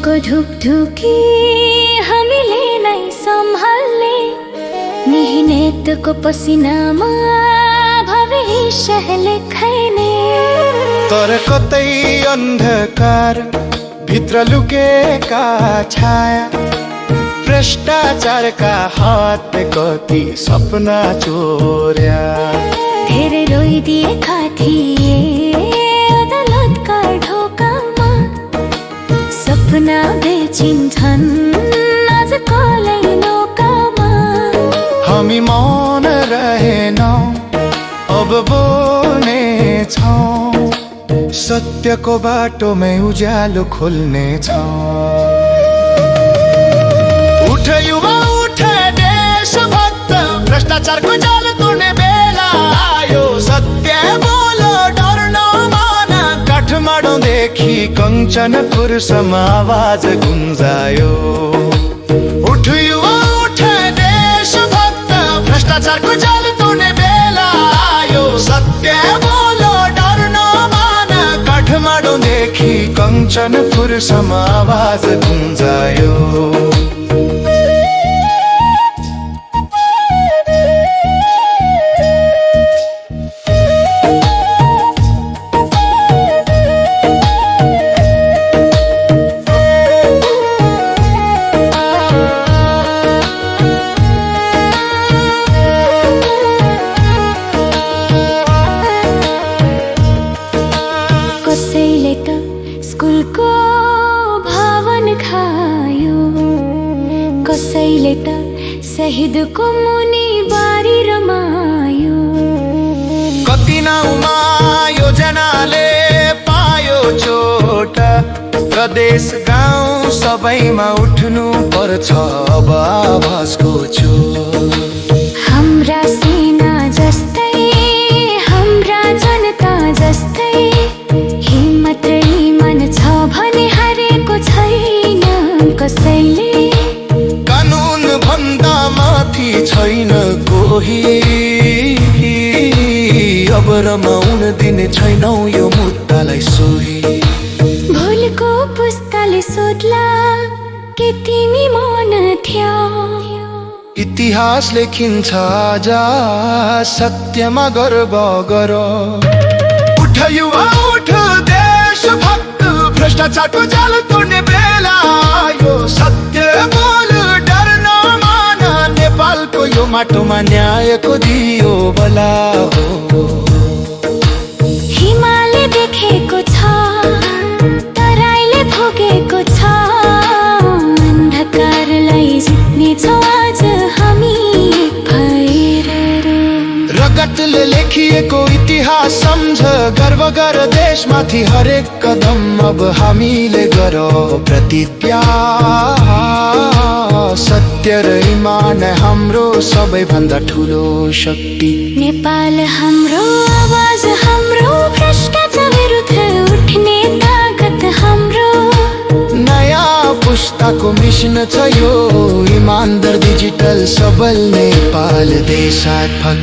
को ढुकढुकी हामीले नै सम्हाल्ने, मेहनतको पसिनामा भविष्य लेख्ने। तर कतै अन्धकार भित्र लुकेका छाया, भ्रष्टाचारका हात कति सपना चोर्या। धेरै रोइदिएका थिए अदालतका ढोकामा, सपना बेचिन्छन् आजकलै नौकामा। हामी मौन रहेनौं, अब बोल्ने छौं, सत्यको बाटोमै उज्यालो खोल्ने छौं। उठ युवा उठ देशभक्त, भ्रष्टाचारको जाल तोड्ने बेला आयो। सत्य बोलो डर नमान, काठमाडौँदेखि कञ्चनपुरसम्म आवाज गुन्जायो। उठ युवा उठ देशभक्त, भ्रष्टाचारको जाल तोड्ने बेला आयो। सत्य बोलो डर नमान, काठमाडौँदेखि कञ्चनपुरसम्म आवाज गुन्जायो। कसैले त स्कुलको भवन खायो, कसैले त शहीदको मुनि बारी रमायो। कति नाउँमा योजनाले पायो चोट, प्रदेश गाउँ सबैमा उठ्नु पर्छ अब आवाजको चोट। हाम्रा सेना जस्तै, हाम्रा जनता जस्तै, हिम्मत र इमान छ भने हारेको छैन कसैले। कानुन भन्दा माथि छैन कोही, अब रमाउन दिने छैनौ यो मुद्दालाई सोही। भोलिको पुस्ताले सोध्ला के तिमी मौन थियौ। इतिहास लेखिन्छ आज, सत्यमा गर्व गर। उठ युवा उठ देशभक्त, भ्रष्टाचारको जाल तोड्ने बेला आयो। सत्य बोल डर नमान, नेपालको यो माटोमा न्यायको दियो बला हो। हिमालय देखेको छ, तराईले भोगेको छ, अन्धकारलाई जित्नेछौँ आज हामी भएर। रगतले लेखिएको इतिहास सम्झ, गर्व गर देशमाथि हरेक कदम अब हामीले गरौँ प्रतिज्ञा। सत्य र इमान हाम्रो सबैभन्दा ठुलो शक्ति। नेपाल हाम्रो आवाज, हाम्रो भ्रष्टाचार विरुद्ध उठ्ने ताकत हाम्रो। नयाँ पुस्ताको मिशन छ यो, इमानदार डिजिटल सबल नेपाल देशात्मक।